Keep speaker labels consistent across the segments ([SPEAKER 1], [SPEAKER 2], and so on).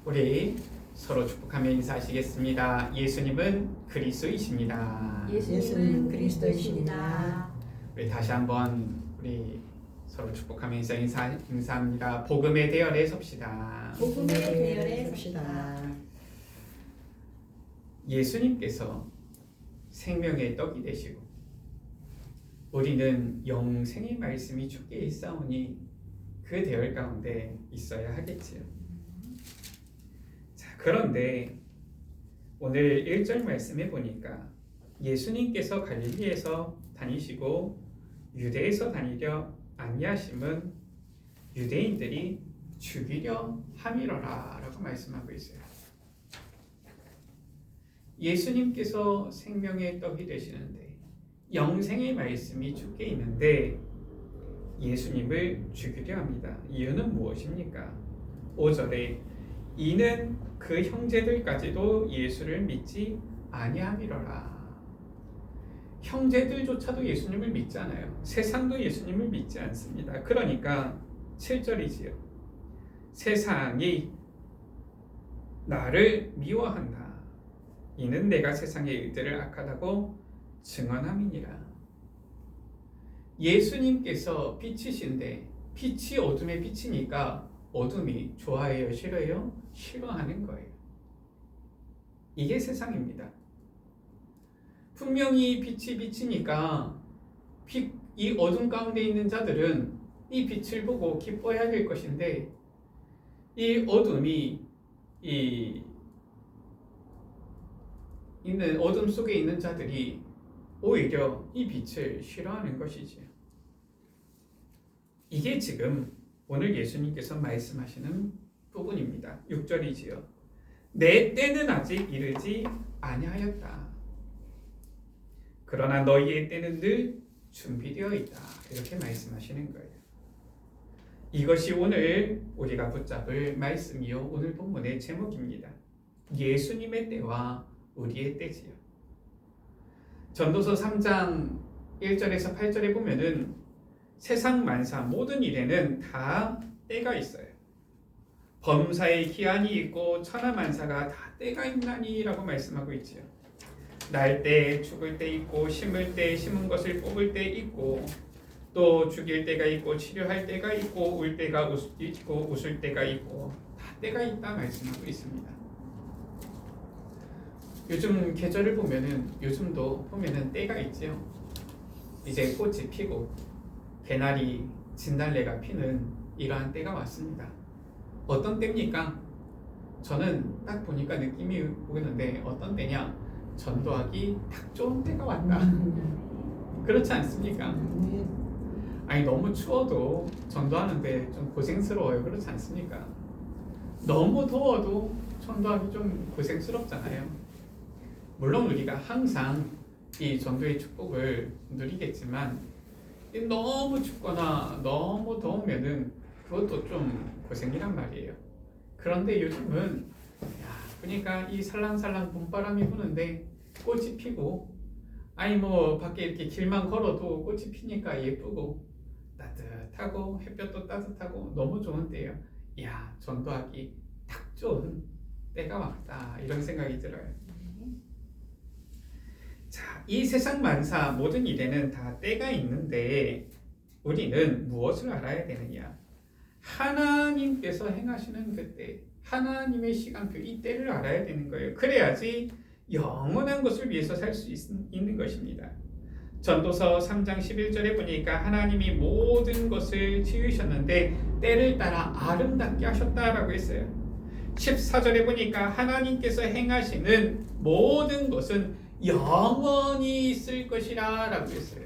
[SPEAKER 1] 우리 서로 축복하며 인사하시겠습니다. 예수님은 그리스도이십니다.
[SPEAKER 2] 예수님은 그리스도이십니다.
[SPEAKER 1] 우리 다시 한번 우리 서로 축복하며 인사합니다. 복음의 대열에 섭시다.
[SPEAKER 2] 복음의 대열에 섭시다.
[SPEAKER 1] 예수님께서 생명의 떡이 되시고 우리는 영생의 말씀이 주께 있사오니 그 대열 가운데 있어야 하겠지요. 자, 그런데 오늘 1절 말씀에 보니까 예수님께서 갈릴리에서 다니시고 유대에서 다니려 아니하심은 유대인들이 죽이려 함이러라 라고 말씀하고 있어요. 예수님께서 생명의 떡이 되시는데 영생의 말씀이 주께 있는데 예수님을 죽이려 합니다. 이유는 무엇입니까? 5절에 이는 그 형제들까지도 예수를 믿지 아니함이러라. 형제들조차도 예수님을 믿지 않아요. 세상도 예수님을 믿지 않습니다. 그러니까 7절이지요. 세상이 나를 미워한다. 이는 내가 세상의 일들을 악하다고 증언함이니라. 예수님께서 빛이신데 빛이 어둠에 비치니까 어둠이 좋아해요? 싫어해요? 싫어하는 거예요. 이게 세상입니다. 분명히 빛이 비치니까 이 어둠 가운데 있는 자들은 이 빛을 보고 기뻐해야 될 것인데 이 어둠이 있는 어둠 속에 있는 자들이 오히려 이 빛을 싫어하는 것이지요. 이게 지금 오늘 예수님께서 말씀하시는 부분입니다. 6절이지요. 내 때는 아직 이르지 아니하였다. 그러나 너희의 때는 늘 준비되어 있다. 이렇게 말씀하시는 거예요. 이것이 오늘 우리가 붙잡을 말씀이요. 오늘 본문의 제목입니다. 예수님의 때와 우리의 때지요. 전도서 3장 1절에서 8절에 보면은 세상 만사 모든 일에는 다 때가 있어요. 범사에 기한이 있고 천하만사가 다 때가 있나니라고 말씀하고 있지요. 날 때 죽을 때 있고 심을 때 심은 것을 뽑을 때 있고 또 죽일 때가 있고 치료할 때가 있고 울 때가 있고 웃을 때가 있고 다 때가 있다 말씀하고 있습니다. 요즘 계절을 보면은 요즘도 보면은 때가 있지요. 이제 꽃이 피고 개나리, 진달래가 피는 이러한 때가 왔습니다. 어떤 때입니까? 저는 딱 보니까 느낌이 오는데 어떤 때냐? 전도하기 딱 좋은 때가 왔다. 그렇지 않습니까? 아니 너무 추워도 전도하는데 좀 고생스러워요. 그렇지 않습니까? 너무 더워도 전도하기 좀 고생스럽잖아요. 물론 우리가 항상 이 전도의 축복을 누리겠지만 너무 춥거나 너무 더우면은 그것도 좀 고생이란 말이에요. 그런데 요즘은 그러니까 이 살랑살랑 봄바람이 부는데 꽃이 피고 아니 뭐 밖에 이렇게 길만 걸어도 꽃이 피니까 예쁘고 따뜻하고 햇볕도 따뜻하고 너무 좋은 때예요. 전도하기 딱 좋은 때가 왔다 이런 생각이 들어요. 자, 이 세상 만사 모든 일에는 다 때가 있는데 우리는 무엇을 알아야 되느냐? 하나님께서 행하시는 그 때, 하나님의 시간표, 이 때를 알아야 되는 거예요. 그래야지 영원한 것을 위해서 살 수 있는 것입니다. 전도서 3장 11절에 보니까 하나님이 모든 것을 지으셨는데 때를 따라 아름답게 하셨다라고 했어요. 14절에 보니까 하나님께서 행하시는 모든 것은 영원히 있을 것이라 라고 했어요.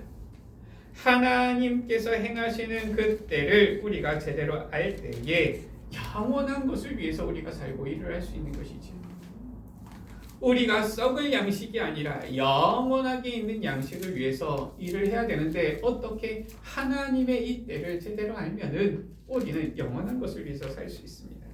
[SPEAKER 1] 하나님께서 행하시는 그 때를 우리가 제대로 알 때에 영원한 것을 위해서 우리가 살고 일을 할 수 있는 것이지. 우리가 썩을 양식이 아니라 영원하게 있는 양식을 위해서 일을 해야 되는데 어떻게 하나님의 이 때를 제대로 알면은 우리는 영원한 것을 위해서 살 수 있습니다.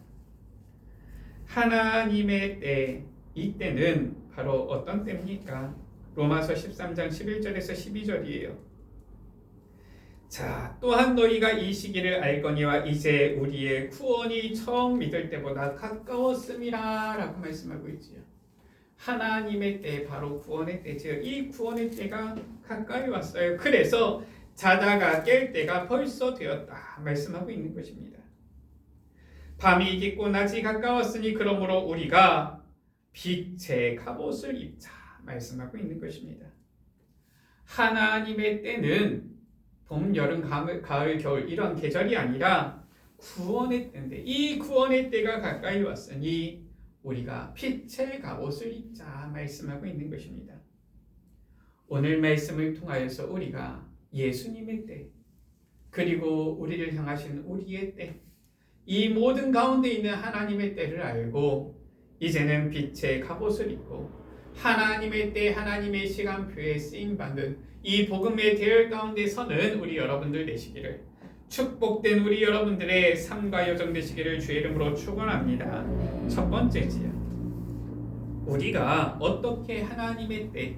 [SPEAKER 1] 하나님의 때, 이 때는 바로 어떤 때입니까? 로마서 13장 11절에서 12절이에요. 자, 또한 너희가 이 시기를 알거니와 이제 우리의 구원이 처음 믿을 때보다 가까웠음이라 라고 말씀하고 있지요. 하나님의 때, 바로 구원의 때지요. 이 구원의 때가 가까이 왔어요. 그래서 자다가 깰 때가 벌써 되었다 말씀하고 있는 것입니다. 밤이 깊고 낮이 가까웠으니 그러므로 우리가 빛의 갑옷을 입자 말씀하고 있는 것입니다. 하나님의 때는 봄, 여름, 가을, 겨울 이런 계절이 아니라 구원의 때인데, 이 구원의 때가 가까이 왔으니 우리가 빛의 갑옷을 입자 말씀하고 있는 것입니다. 오늘 말씀을 통하여서 우리가 예수님의 때, 그리고 우리를 향하신 우리의 때, 이 모든 가운데 있는 하나님의 때를 알고 이제는 빛의 갑옷을 입고 하나님의 때, 하나님의 시간표에 쓰임받는 이 복음의 대열 가운데 서는 우리 여러분들 되시기를, 축복된 우리 여러분들의 삶과 여정 되시기를 주의 이름으로 축원합니다. 첫 번째지요. 우리가 어떻게 하나님의 때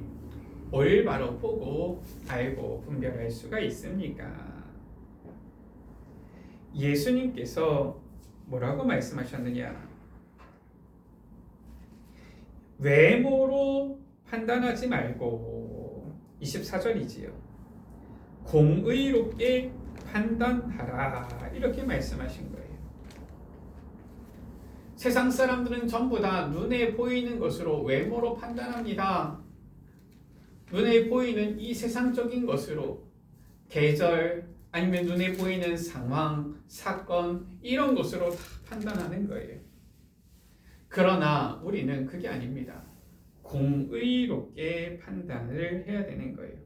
[SPEAKER 1] 올바로 보고 알고 분별할 수가 있습니까? 예수님께서 뭐라고 말씀하셨느냐? 외모로 판단하지 말고 24절이지요. 공의롭게 판단하라 이렇게 말씀하신 거예요. 세상 사람들은 전부 다 눈에 보이는 것으로 외모로 판단합니다. 눈에 보이는 이 세상적인 것으로 계절 아니면 눈에 보이는 상황, 사건 이런 것으로 다 판단하는 거예요. 그러나 우리는 그게 아닙니다. 공의롭게 판단을 해야 되는 거예요.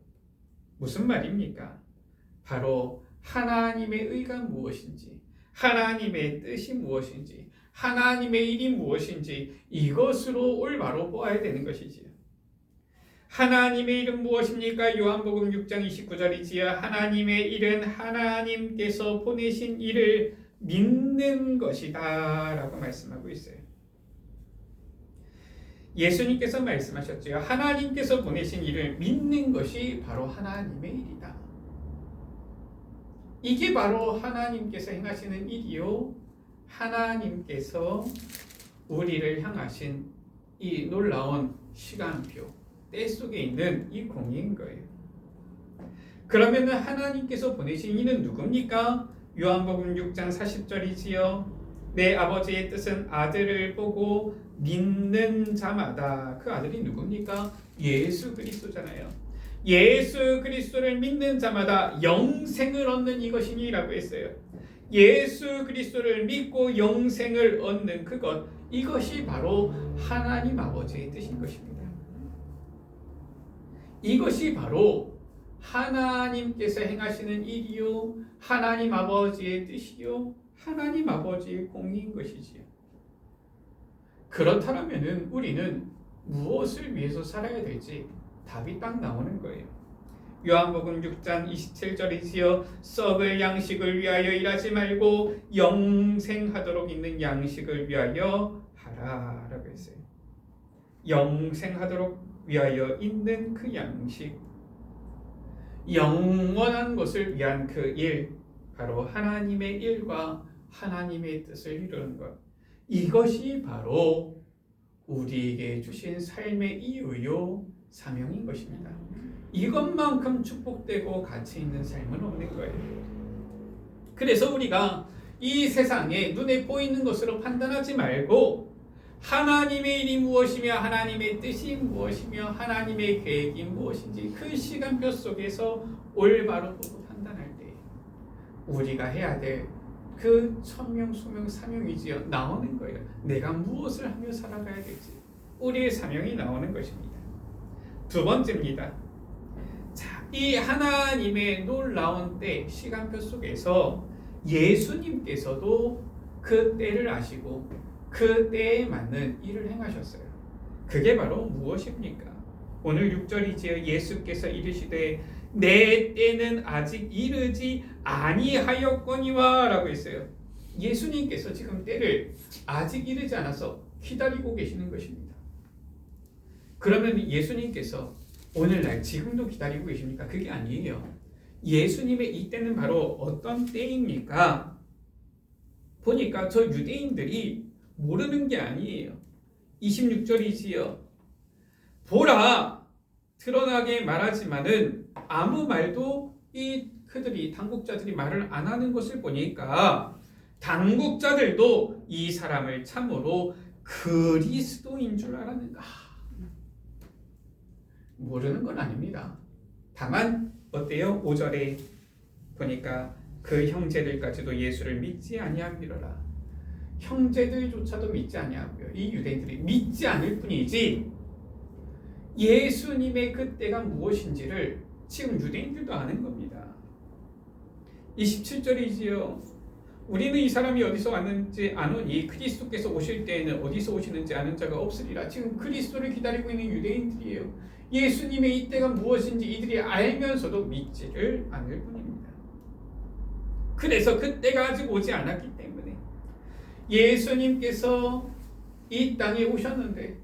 [SPEAKER 1] 무슨 말입니까? 바로 하나님의 의가 무엇인지, 하나님의 뜻이 무엇인지, 하나님의 일이 무엇인지 이것으로 올바로 보아야 되는 것이지요. 하나님의 일은 무엇입니까? 요한복음 6장 29절이지요. 하나님의 일은 하나님께서 보내신 일을 믿는 것이다 라고 말씀하고 있어요. 예수님께서 말씀하셨죠. 하나님께서 보내신 일을 믿는 것이 바로 하나님의 일이다. 이게 바로 하나님께서 행하시는 일이요, 하나님께서 우리를 향하신 이 놀라운 시간표, 때 속에 있는 이 공의인 거예요. 그러면 하나님께서 보내신 이는 누굽니까? 요한복음 6장 40절이지요. 내 아버지의 뜻은 아들을 보고 믿는 자마다. 그 아들이 누굽니까? 예수 그리스도잖아요. 예수 그리스도를 믿는 자마다 영생을 얻는 이것이니라고 했어요. 예수 그리스도를 믿고 영생을 얻는 그것, 이것이 바로 하나님 아버지의 뜻인 것입니다. 이것이 바로 하나님께서 행하시는 일이요, 하나님 아버지의 뜻이요, 하나님 아버지의 공의인 것이지요. 그렇다면 우리는 무엇을 위해서 살아야 될지 답이 딱 나오는 거예요. 요한복음 6장 27절이지요. 썩을 양식을 위하여 일하지 말고 영생하도록 있는 양식을 위하여 하라 라고 했어요. 영생하도록 위하여 있는 그 양식, 영원한 것을 위한 그 일, 바로 하나님의 일과 하나님의 뜻을 이루는 것, 이것이 바로 우리에게 주신 삶의 이유요, 사명인 것입니다. 이것만큼 축복되고 가치 있는 삶은 없는 거예요. 그래서 우리가 이 세상에 눈에 보이는 것으로 판단하지 말고 하나님의 일이 무엇이며 하나님의 뜻이 무엇이며 하나님의 계획이 무엇인지 그 시간표 속에서 올바로 보고 판단할 때 우리가 해야 될 그 천명, 소명, 사명이지요 나오는 거예요. 내가 무엇을 하며 살아가야 될지 우리의 사명이 나오는 것입니다. 두 번째입니다. 자, 이 하나님의 놀라운 때 시간표 속에서 예수님께서도 그 때를 아시고 그 때에 맞는 일을 행하셨어요. 그게 바로 무엇입니까? 오늘 6절이지요. 예수께서 이르시되 내 때는 아직 이르지 아니하였거니와 라고 했어요. 예수님께서 지금 때를 아직 이르지 않아서 기다리고 계시는 것입니다. 그러면 예수님께서 오늘날 지금도 기다리고 계십니까? 그게 아니에요. 예수님의 이 때는 바로 어떤 때입니까? 보니까 저 유대인들이 모르는 게 아니에요. 26절이지요. 보라, 드러나게 말하지만은 아무 말도 그들이 당국자들이 말을 안 하는 것을 보니까 당국자들도 이 사람을 참으로 그리스도인 줄 알았는가? 모르는 건 아닙니다. 다만 어때요? 5절에 보니까 그 형제들까지도 예수를 믿지 아니함이로라. 형제들조차도 믿지 아니하고요. 이 유대인들이 믿지 않을 뿐이지 예수님의 그 때가 무엇인지를 지금 유대인들도 아는 겁니다. 27절이지요. 우리는 이 사람이 어디서 왔는지 아노니 그리스도께서 오실 때에는 어디서 오시는지 아는 자가 없으리라. 지금 그리스도를 기다리고 있는 유대인들이에요. 예수님의 이 때가 무엇인지 이들이 알면서도 믿지를 않을 뿐입니다. 그래서 그 때가 아직 오지 않았기 때문에 예수님께서 이 땅에 오셨는데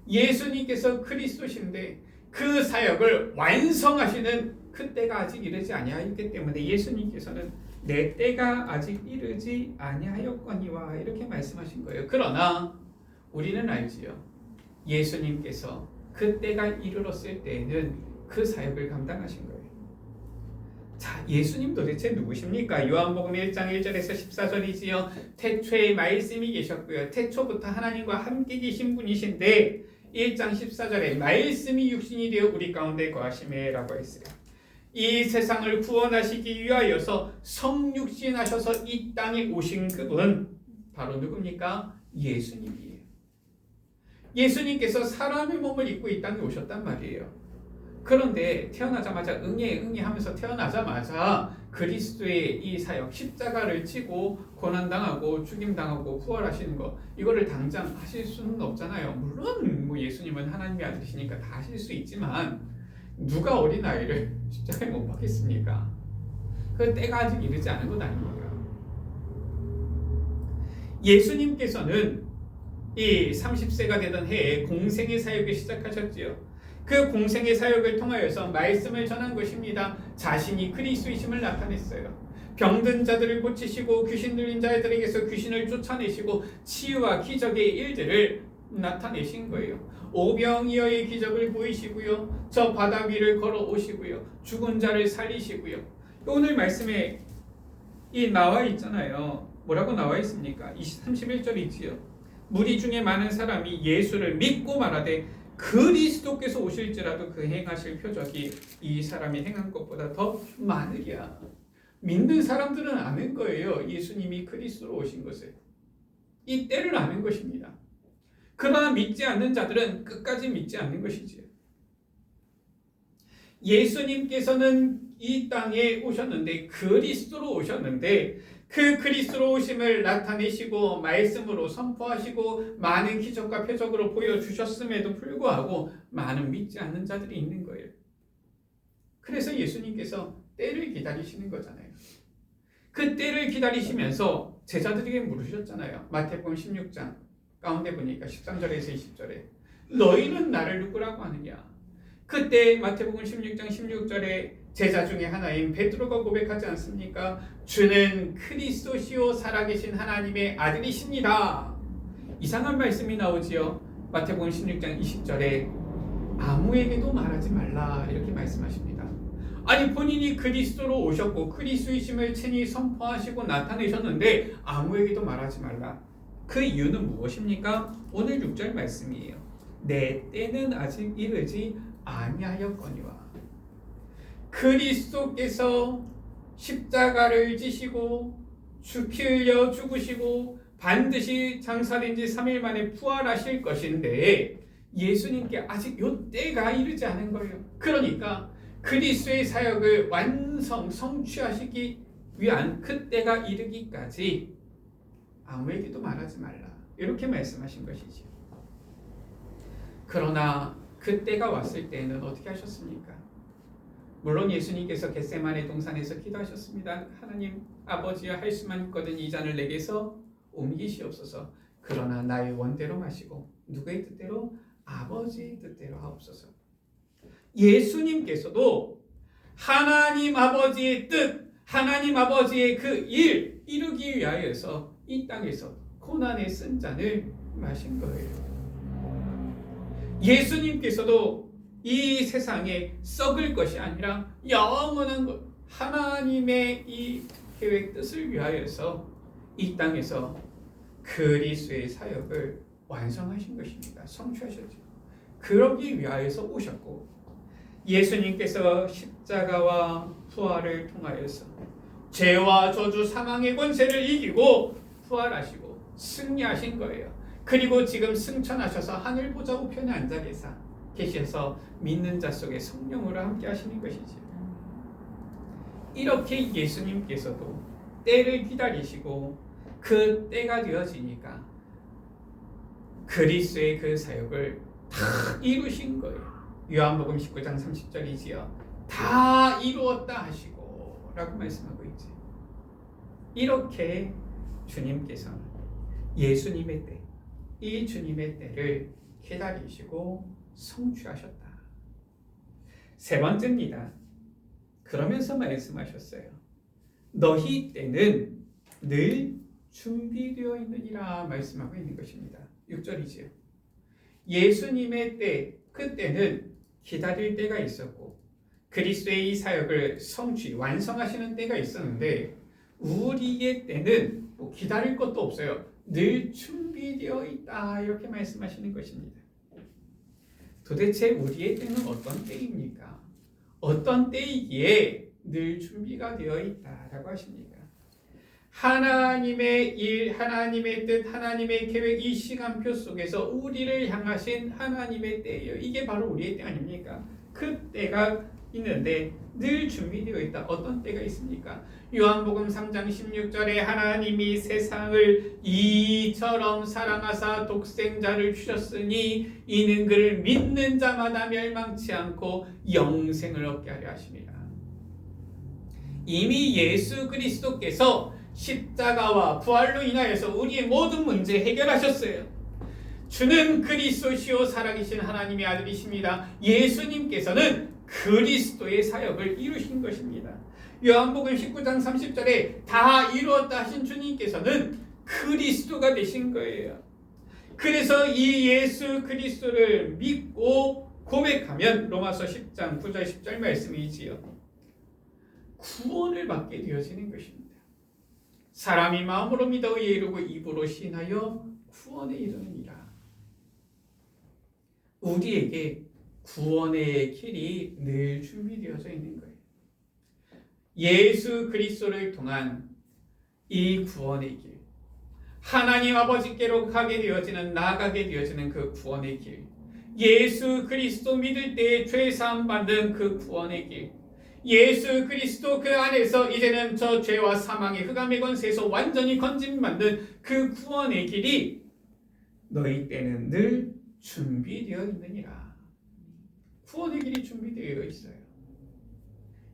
[SPEAKER 1] 예수님께서 그리스도신데 그 사역을 완성하시는 그 때가 아직 이르지 아니하였기 때문에 예수님께서는 내 때가 아직 이르지 아니하였거니와 이렇게 말씀하신 거예요. 그러나 우리는 알지요. 예수님께서 그 때가 이르렀을 때에는 그 사역을 감당하신 거예요. 자, 예수님 도대체 누구십니까? 요한복음 1장 1절에서 14절이지요. 태초에 말씀이 계셨고요. 태초부터 하나님과 함께 계신 분이신데 1장 14절에 말씀이 육신이 되어 우리 가운데 거하시매 라고 했어요. 이 세상을 구원하시기 위하여서 성육신하셔서 이 땅에 오신 그분 바로 누굽니까? 예수님이에요. 예수님께서 사람의 몸을 입고 이 땅에 오셨단 말이에요. 그런데 태어나자마자 응애 하면서 태어나자마자 그리스도의 이 사역 십자가를 치고 고난당하고 죽임당하고 부활하시는 거 이거를 당장 하실 수는 없잖아요. 물론 뭐 예수님은 하나님의 아들이시니까 다 하실 수 있지만 누가 어린아이를 십자가에 못 박겠습니까? 그 때가 아직 이르지 않은 것 아닙니까? 예수님께서는 이 30세가 되던 해에 공생의 사역을 시작하셨지요. 그 공생의 사역을 통하여서 말씀을 전한 것입니다. 자신이 그리스도이심을 나타냈어요. 병든 자들을 고치시고 귀신 들린 자들에게서 귀신을 쫓아내시고 치유와 기적의 일들을 나타내신 거예요. 오병이어의 기적을 보이시고요. 저 바다 위를 걸어오시고요. 죽은 자를 살리시고요. 오늘 말씀에 이 나와 있잖아요. 뭐라고 나와 있습니까? 31절이지요. 무리 중에 많은 사람이 예수를 믿고 말하되 그리스도께서 오실지라도 그 행하실 표적이 이 사람이 행한 것보다 더 많으랴. 믿는 사람들은 아는 거예요. 예수님이 그리스도로 오신 것을. 이 때를 아는 것입니다. 그러나 믿지 않는 자들은 끝까지 믿지 않는 것이지요. 예수님께서는 이 땅에 오셨는데 그리스도로 오셨는데 그 그리스도로 오심을 나타내시고 말씀으로 선포하시고 많은 기적과 표적으로 보여주셨음에도 불구하고 많은 믿지 않는 자들이 있는 거예요. 그래서 예수님께서 때를 기다리시는 거잖아요. 그 때를 기다리시면서 제자들에게 물으셨잖아요. 마태복음 16장 가운데 보니까 13절에서 20절에 너희는 나를 누구라고 하느냐. 그때 마태복음 16장 16절에 제자 중에 하나인 베드로가 고백하지 않습니까? 주는 그리스도시요 살아계신 하나님의 아들이십니다. 이상한 말씀이 나오지요. 마태복음 16장 20절에 아무에게도 말하지 말라 이렇게 말씀하십니다. 아니 본인이 그리스도로 오셨고 그리스도이심을 친히 선포하시고 나타내셨는데 아무에게도 말하지 말라. 그 이유는 무엇입니까? 오늘 6절 말씀이에요. 내 때는 아직 이르지 아니하였거니와. 그리스도께서 십자가를 지시고 피 흘려 죽으시고 반드시 장사된 지 3일 만에 부활하실 것인데 예수님께 아직 요 때가 이르지 않은 거예요. 그러니까 그리스도의 사역을 성취하시기 위한 그 때가 이르기까지 아무에게도 말하지 말라 이렇게 말씀하신 것이죠. 그러나 그 때가 왔을 때는 어떻게 하셨습니까? 물론 예수님께서 겟세마네 동산에서 기도하셨습니다. 하나님 아버지여 할 수만 있거든 이 잔을 내게서 옮기시옵소서. 그러나 나의 원대로 마시고 누구의 뜻대로? 아버지의 뜻대로 하옵소서. 예수님께서도 하나님 아버지의 뜻, 하나님 아버지의 그 일 이루기 위하여서 이 땅에서 고난의 쓴잔을 마신 거예요. 예수님께서도 이 세상에 썩을 것이 아니라 영원한 것, 하나님의 이 계획 뜻을 위하여서 이 땅에서 그리스도의 사역을 완성하신 것입니다. 성취하셨죠. 그러기 위하여서 오셨고, 예수님께서 십자가와 부활을 통하여서 죄와 저주 사망의 권세를 이기고 부활하시고 승리하신 거예요. 그리고 지금 승천하셔서 하늘 보좌 우편에 앉아 계셔서 믿는 자 속에 성령으로 함께 하시는 것이지. 이렇게 예수님께서도 때를 기다리시고 그 때가 되어지니까 그리스도의 그 사역을 다 이루신 거예요. 요한복음 19장 30절이지요. 다 이루었다 하시고 라고 말씀하고 있지. 이렇게 주님께서는 예수님의 때, 이 주님의 때를 기다리시고 성취하셨다. 세 번째입니다. 그러면서 말씀하셨어요. 너희 때는 늘 준비되어 있느니라 말씀하고 있는 것입니다. 6절이지요. 예수님의 때, 그때는 기다릴 때가 있었고 그리스도의 이 사역을 완성하시는 때가 있었는데, 우리의 때는 뭐 기다릴 것도 없어요. 늘 준비되어 있다 이렇게 말씀하시는 것입니다. 도대체 우리의 때는 어떤 때입니까? 어떤 때이기에 늘 준비가 되어 있다라고 하십니까? 하나님의 일, 하나님의 뜻, 하나님의 계획, 이 시간표 속에서 우리를 향하신 하나님의 때예요. 이게 바로 우리의 때 아닙니까? 그 때가 있는데 늘 준비되어 있다. 어떤 때가 있습니까? 요한복음 3장 16절에 하나님이 세상을 이처럼 사랑하사 독생자를 주셨으니 이는 그를 믿는 자마다 멸망치 않고 영생을 얻게 하려 하심이라. 이미 예수 그리스도께서 십자가와 부활로 인하여서 우리의 모든 문제 해결하셨어요. 주는 그리스도시요 살아계신 하나님의 아들이십니다. 예수님께서는 그리스도의 사역을 이루신 것입니다. 요한복음 19장 30절에 다 이루었다 하신 주님께서는 그리스도가 되신 거예요. 그래서 이 예수 그리스도를 믿고 고백하면 로마서 10장 9절 10절 말씀이지요. 구원을 받게 되어지는 것입니다. 사람이 마음으로 믿어 의에 이르고 입으로 신하여 구원에 이르느니라. 우리에게 구원의 길이 늘 준비되어져 있는 거예요. 예수 그리스도를 통한 이 구원의 길, 하나님 아버지께로 나아가게 되어지는 그 구원의 길, 예수 그리스도 믿을 때에 죄 사함 받는 그 구원의 길, 예수 그리스도 그 안에서 이제는 저 죄와 사망의 흑암의 권세에서 완전히 건짐받는 그 구원의 길이 너희 때는 늘 준비되어 있느니라. 구원의 길이 준비되어 있어요.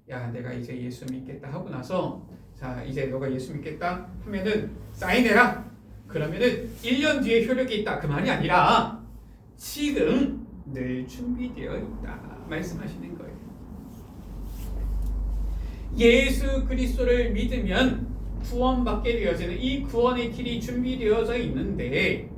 [SPEAKER 1] 야, 내가 이제 예수 믿겠다 하고 나서, 자, 이제 너가 예수 믿겠다 하면은 사인해라. 그러면은 1년 뒤에 효력이 있다. 그 말이 아니라 지금 늘 준비되어 있다 말씀하시는 거예요. 예수 그리스도를 믿으면 구원받게 되어지는 이 구원의 길이 준비되어져 있는데,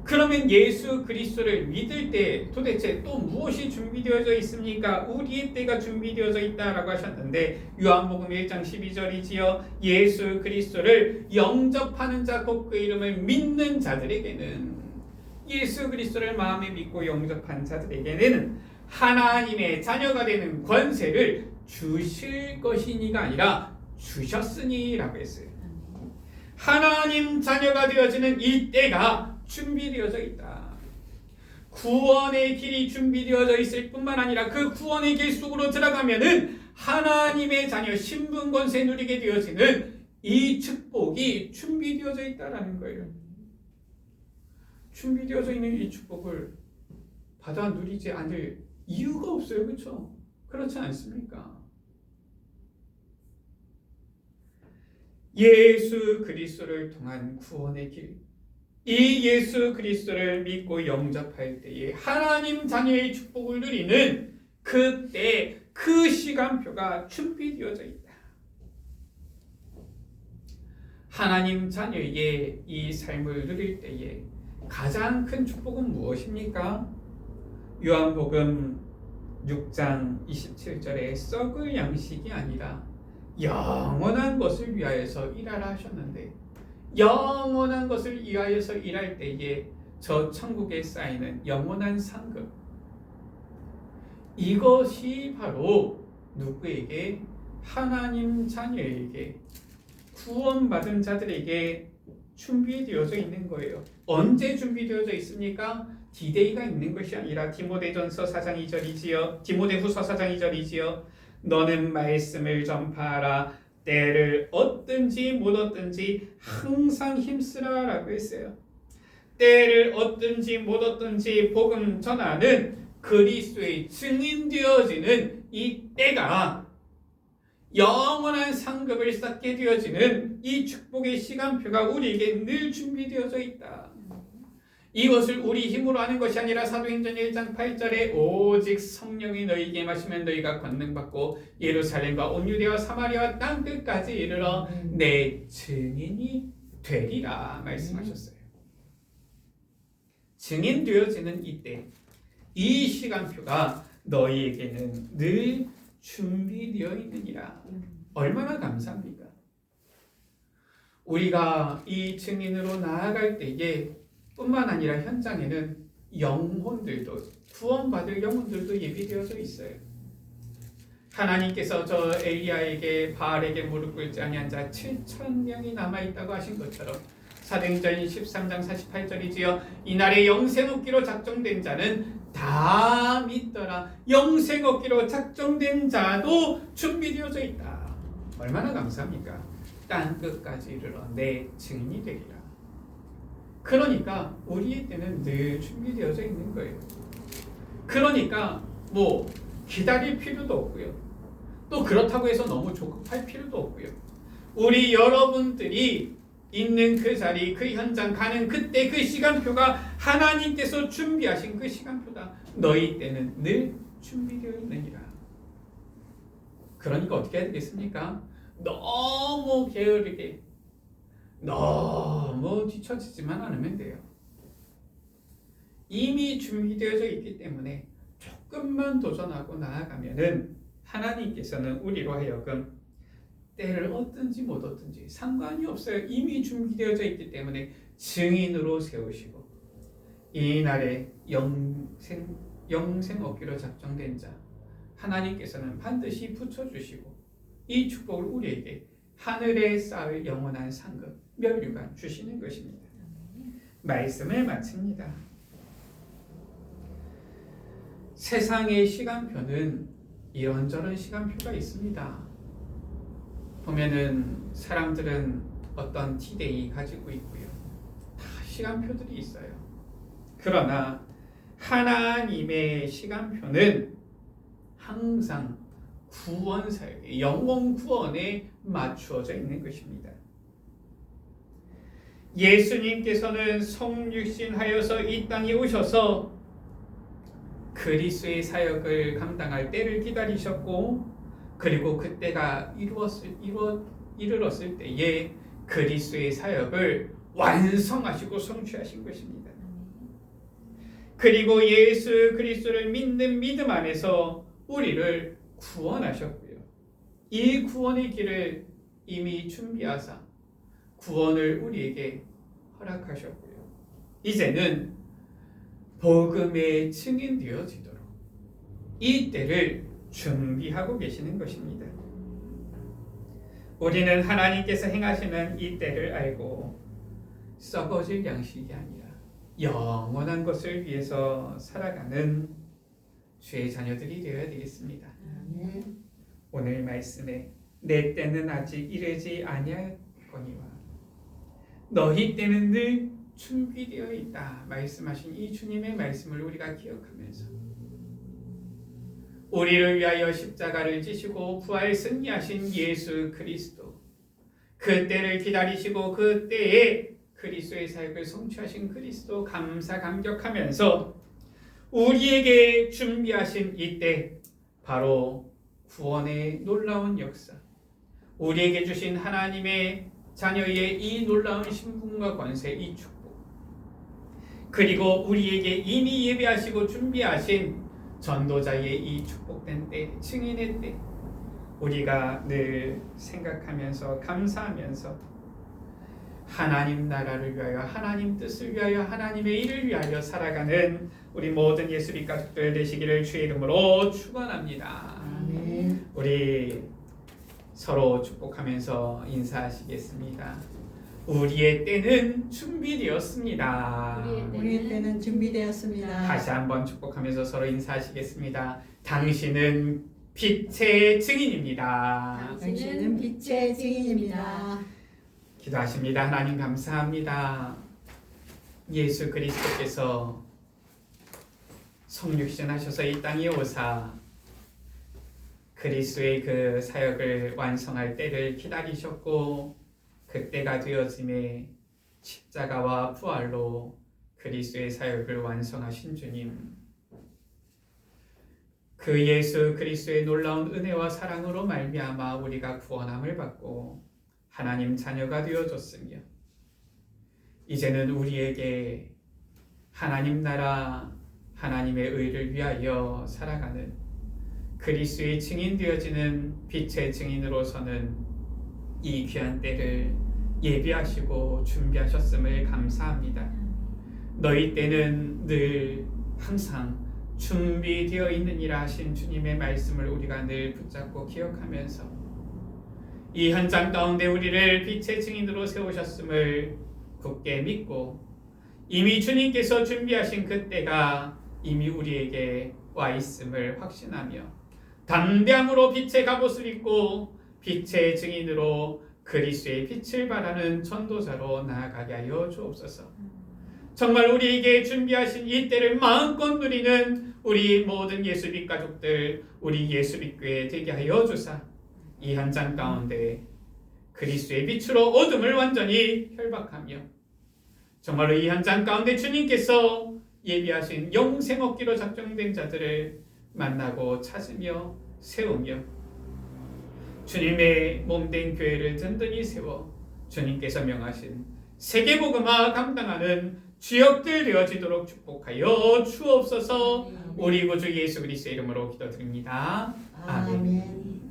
[SPEAKER 1] 그러면 예수 그리스도를 믿을 때 도대체 또 무엇이 준비되어져 있습니까? 우리의 때가 준비되어져 있다라고 하셨는데, 요한복음 1장 12절이지요. 예수 그리스도를 영접하는 자 곧 그 이름을 믿는 자들에게는, 예수 그리스도를 마음에 믿고 영접한 자들에게는 하나님의 자녀가 되는 권세를 주실 것이니가 아니라 주셨으니라고 했어요. 하나님 자녀가 되어지는 이 때가 준비되어져 있다. 구원의 길이 준비되어져 있을 뿐만 아니라 그 구원의 길 속으로 들어가면은 하나님의 자녀 신분 권세 누리게 되어지는 이 축복이 준비되어져 있다라는 거예요. 준비되어져 있는 이 축복을 받아 누리지 않을 이유가 없어요. 그렇죠? 그렇지 않습니까? 예수 그리스도를 통한 구원의 길, 이 예수 그리스도를 믿고 영접할 때에 하나님 자녀의 축복을 누리는 그때 그 시간표가 준비되어져 있다. 하나님 자녀에게 이 삶을 누릴 때에 가장 큰 축복은 무엇입니까? 요한복음 6장 27절에 썩을 양식이 아니라 영원한 것을 위하여서 일하라 하셨는데, 영원한 것을 위하여서 일할 때에 저 천국에 쌓이는 영원한 상급, 이것이 바로 누구에게? 하나님 자녀에게, 구원받은 자들에게 준비되어져 있는 거예요. 언제 준비되어져 있습니까? 디데이가 있는 것이 아니라 디모데전서 4장 2절이지요. 디모데후서 4장 2절이지요. 너는 말씀을 전파하라. 때를 얻든지 못 얻든지 항상 힘쓰라라고 했어요. 때를 얻든지 못 얻든지 복음 전하는 그리스도의 증인되어지는 이 때가, 영원한 상급을 쌓게 되어지는 이 축복의 시간표가 우리에게 늘 준비되어져 있다. 이것을 우리 힘으로 하는 것이 아니라 사도행전 1장 8절에 오직 성령이 너희에게 임하시면 너희가 권능받고 예루살렘과 온 유대와 사마리아와 땅끝까지 이르러 내 증인이 되리라 말씀하셨어요. 증인되어지는 이때, 이 시간표가 너희에게는 늘 준비되어 있느니라. 얼마나 감사합니까? 우리가 이 증인으로 나아갈 때에 뿐만 아니라 현장에는 영혼들도, 구원받을 영혼들도 예비되어져 있어요. 하나님께서 저 엘리야에게 바알에게 무릎 꿇지 아니한 자 7,000명이 남아있다고 하신 것처럼 사도행전 13장 48절이지요. 이날에 영생 얻기로 작정된 자는 다 믿더라. 영생 얻기로 작정된 자도 준비되어져 있다. 얼마나 감사합니까? 땅끝까지 이르러 내 증인이 되리라. 그러니까 우리의 때는 늘 준비되어져 있는 거예요. 그러니까 뭐 기다릴 필요도 없고요. 또 그렇다고 해서 너무 조급할 필요도 없고요. 우리 여러분들이 있는 그 자리, 그 현장 가는 그때 그 시간표가 하나님께서 준비하신 그 시간표다. 너희 때는 늘 준비되어 있느니라. 그러니까 어떻게 해야 되겠습니까? 너무 게으르게, 너무 뒤처지지만 않으면 돼요. 이미 준비되어져 있기 때문에 조금만 도전하고 나아가면은 하나님께서는 우리로 하여금 때를 얻든지 못 얻든지 상관이 없어요. 이미 준비되어져 있기 때문에 증인으로 세우시고 이 날에 영생 얻기로 작정된 자 하나님께서는 반드시 붙여주시고 이 축복을 우리에게 하늘에 쌓을 영원한 상급 면류관 주시는 것입니다. 말씀을 마칩니다. 세상의 시간표는 이런저런 시간표가 있습니다. 보면은 사람들은 어떤 디데이 가지고 있고요. 다 시간표들이 있어요. 그러나 하나님의 시간표는 항상 구원 사역에, 영원 구원에 맞추어져 있는 것입니다. 예수님께서는 성육신하여서 이 땅에 오셔서 그리스도의 사역을 감당할 때를 기다리셨고, 그리고 그때가 이르렀을 때에 그리스도의 사역을 완성하시고 성취하신 것입니다. 그리고 예수 그리스도를 믿는 믿음 안에서 우리를 구원하셨고요. 이 구원의 길을 이미 준비하사 구원을 우리에게 허락하셨고요. 이제는 복음의 증인 되어지도록 이 때를 준비하고 계시는 것입니다. 우리는 하나님께서 행하시는 이 때를 알고 썩어질 양식이 아니라 영원한 것을 위해서 살아가는 주의 자녀들이 되어야 되겠습니다. 오늘 말씀에 내 때는 아직 이르지 아니하거니와 너희 때는 늘 준비되어 있다 말씀하신 이 주님의 말씀을 우리가 기억하면서 우리를 위하여 십자가를 지시고 부활 승리하신 예수 그리스도, 그 때를 기다리시고 그 때에 그리스도의 사역을 성취하신 그리스도 감사 감격하면서 우리에게 준비하신 이때 바로 구원의 놀라운 역사, 우리에게 주신 하나님의 자녀의 이 놀라운 신분과 권세, 이 축복, 그리고 우리에게 이미 예배하시고 준비하신 전도자의 이 축복된 때, 증인의 때, 우리가 늘 생각하면서 감사하면서 하나님 나라를 위하여, 하나님 뜻을 위하여, 하나님의 일을 위하여 살아가는 우리 모든 예수님 가족들 되시기를 주의 이름으로 축원합니다.
[SPEAKER 2] 아멘.
[SPEAKER 1] 우리 서로 축복하면서 인사하시겠습니다. 우리의 때는 준비되었습니다.
[SPEAKER 2] 우리의 때는 준비되었습니다.
[SPEAKER 1] 다시 한번 축복하면서 서로 인사하시겠습니다. 당신은 빛의 증인입니다.
[SPEAKER 2] 당신은 빛의 증인입니다.
[SPEAKER 1] 기도하십니다. 하나님 감사합니다. 예수 그리스도께서 성육신하셔서 이 땅에 오사 그리스도의 그 사역을 완성할 때를 기다리셨고, 그때가 되어짐에 십자가와 부활로 그리스도의 사역을 완성하신 주님, 그 예수 그리스도의 놀라운 은혜와 사랑으로 말미암아 우리가 구원함을 받고 하나님 자녀가 되어졌으며, 이제는 우리에게 하나님 나라, 하나님의 의를 위하여 살아가는 그리스도의 증인 되어지는 빛의 증인으로서는 이 귀한 때를 예비하시고 준비하셨음을 감사합니다. 너희 때는 늘 항상 준비되어 있느니라 하신 주님의 말씀을 우리가 늘 붙잡고 기억하면서 이 현장 가운데 우리를 빛의 증인으로 세우셨음을 굳게 믿고, 이미 주님께서 준비하신 그 때가 이미 우리에게 와 있음을 확신하며 담대함으로 빛의 갑옷을 입고 빛의 증인으로 그리스도의 빛을 발하는 전도자로 나아가게 하여 주옵소서. 정말 우리에게 준비하신 이 때를 마음껏 누리는 우리 모든 예수빛 가족들, 우리 예수빛 교회 되게 하여 주사, 이 현장 가운데 그리스도의 빛으로 어둠을 완전히 결박하며, 정말로 이 현장 가운데 주님께서 예비하신 영생 얻기로 작정된 자들을 만나고 찾으며 세우며, 주님의 몸된 교회를 든든히 세워 주님께서 명하신 세계복음화 감당하는 주역들 되어지도록 축복하여 주옵소서. 우리 구주 예수 그리스도의 이름으로 기도드립니다. 아멘.
[SPEAKER 2] 아멘.